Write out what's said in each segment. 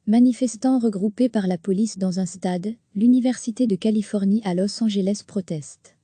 Manifestants regroupés par la police dans un stade, l'Université de Californie à Los Angeles proteste.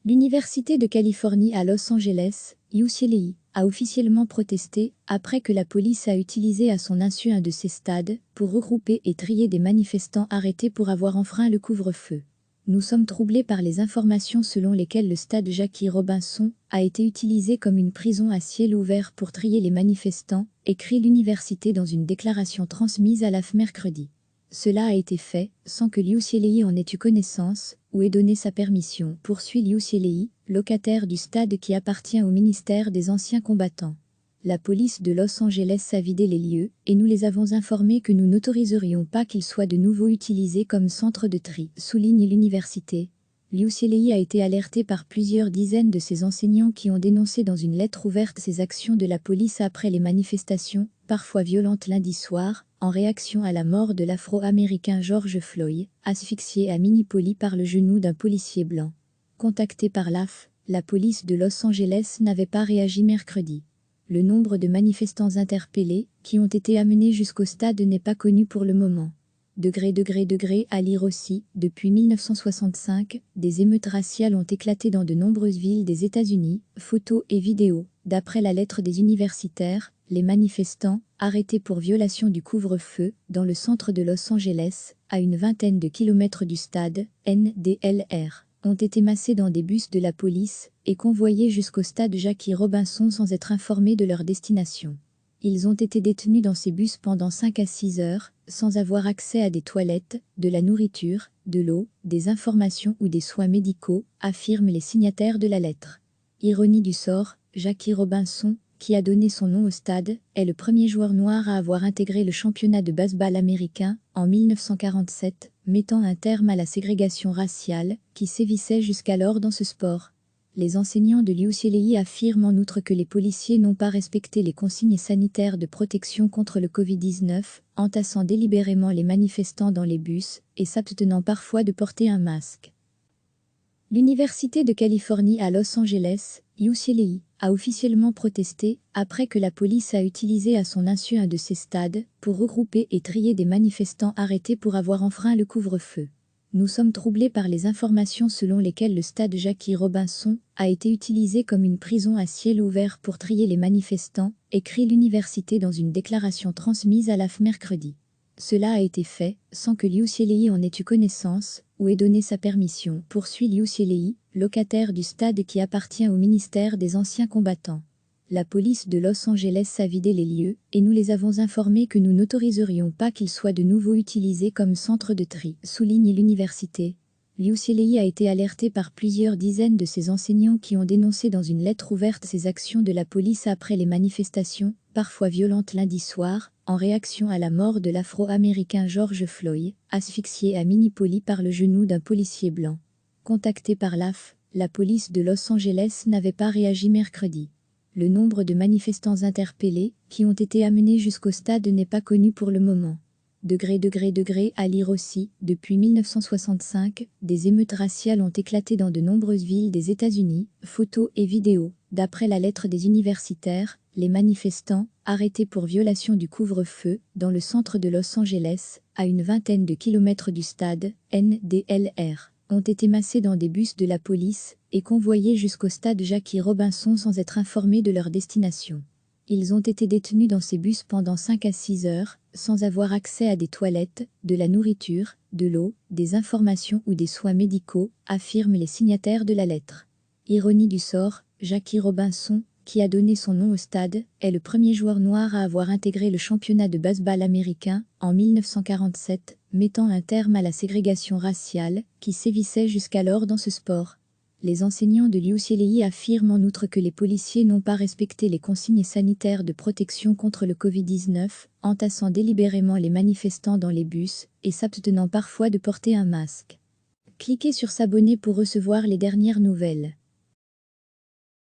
L'Université de Californie à Los Angeles, UCLA, a officiellement protesté après que la police a utilisé à son insu un de ses stades pour regrouper et trier des manifestants arrêtés pour avoir enfreint le couvre-feu. Nous sommes troublés par les informations selon lesquelles le stade Jackie Robinson a été utilisé comme une prison à ciel ouvert pour trier les manifestants, écrit l'université dans une déclaration transmise à l'AF mercredi. Cela a été fait sans que l'UCLA en ait eu connaissance ou ait donné sa permission, poursuit l'UCLA, locataire du stade qui appartient au ministère des Anciens Combattants. La police de Los Angeles a vidé les lieux et nous les avons informés que nous n'autoriserions pas qu'ils soient de nouveau utilisés comme centre de tri, souligne l'université. L'UCLA a été alerté par plusieurs dizaines de ses enseignants qui ont dénoncé dans une lettre ouverte ces actions de la police après les manifestations, parfois violentes lundi soir, en réaction à la mort de l'Afro-Américain George Floyd, asphyxié à Minneapolis par le genou d'un policier blanc. Contactée par l'AF, la police de Los Angeles n'avait pas réagi mercredi. Le nombre de manifestants interpellés qui ont été amenés jusqu'au stade n'est pas connu pour le moment. À lire aussi, depuis 1965, des émeutes raciales ont éclaté dans de nombreuses villes des États-Unis, photos et vidéos. D'après la lettre des universitaires, les manifestants, arrêtés pour violation du couvre-feu, dans le centre de Los Angeles, à une vingtaine de kilomètres du stade, NDLR, ont été massés dans des bus de la police et convoyés jusqu'au stade Jackie Robinson sans être informés de leur destination. Ils ont été détenus dans ces bus pendant 5 à 6 heures, sans avoir accès à des toilettes, de la nourriture, de l'eau, des informations ou des soins médicaux, affirment les signataires de la lettre. Ironie du sort, Jackie Robinson, qui a donné son nom au stade, est le premier joueur noir à avoir intégré le championnat de baseball américain en 1947, mettant un terme à la ségrégation raciale qui sévissait jusqu'alors dans ce sport. Les enseignants de l'UCLA affirment en outre que les policiers n'ont pas respecté les consignes sanitaires de protection contre le Covid-19, entassant délibérément les manifestants dans les bus et s'abstenant parfois de porter un masque. L'Université de Californie à Los Angeles, UCLA, a officiellement protesté après que la police a utilisé à son insu un de ses stades pour regrouper et trier des manifestants arrêtés pour avoir enfreint le couvre-feu. Nous sommes troublés par les informations selon lesquelles le stade Jackie Robinson a été utilisé comme une prison à ciel ouvert pour trier les manifestants, écrit l'université dans une déclaration transmise à l'AF mercredi. Cela a été fait sans que l'UCLA en ait eu connaissance ou ait donné sa permission, poursuit l'UCLA, locataire du stade qui appartient au ministère des Anciens Combattants. La police de Los Angeles a vidé les lieux et nous les avons informés que nous n'autoriserions pas qu'ils soient de nouveau utilisés comme centre de tri, souligne l'université. L'UCLA a été alerté par plusieurs dizaines de ses enseignants qui ont dénoncé dans une lettre ouverte ces actions de la police après les manifestations, parfois violentes lundi soir, en réaction à la mort de l'Afro-Américain George Floyd, asphyxié à Minneapolis par le genou d'un policier blanc. Contactée par l'AF, la police de Los Angeles n'avait pas réagi mercredi. Le nombre de manifestants interpellés qui ont été amenés jusqu'au stade n'est pas connu pour le moment. À lire aussi, depuis 1965, des émeutes raciales ont éclaté dans de nombreuses villes des États-Unis, photos et vidéos. D'après la lettre des universitaires, les manifestants, arrêtés pour violation du couvre-feu, dans le centre de Los Angeles, à une vingtaine de kilomètres du stade, NDLR, ont été massés dans des bus de la police et convoyés jusqu'au stade Jackie Robinson sans être informés de leur destination. Ils ont été détenus dans ces bus pendant 5 à 6 heures, sans avoir accès à des toilettes, de la nourriture, de l'eau, des informations ou des soins médicaux, affirment les signataires de la lettre. Ironie du sort, Jackie Robinson, qui a donné son nom au stade, est le premier joueur noir à avoir intégré le championnat de baseball américain en 1947, mettant un terme à la ségrégation raciale qui sévissait jusqu'alors dans ce sport. Les enseignants de l'UCLA affirment en outre que les policiers n'ont pas respecté les consignes sanitaires de protection contre le Covid-19, entassant délibérément les manifestants dans les bus et s'abstenant parfois de porter un masque. Cliquez sur s'abonner pour recevoir les dernières nouvelles.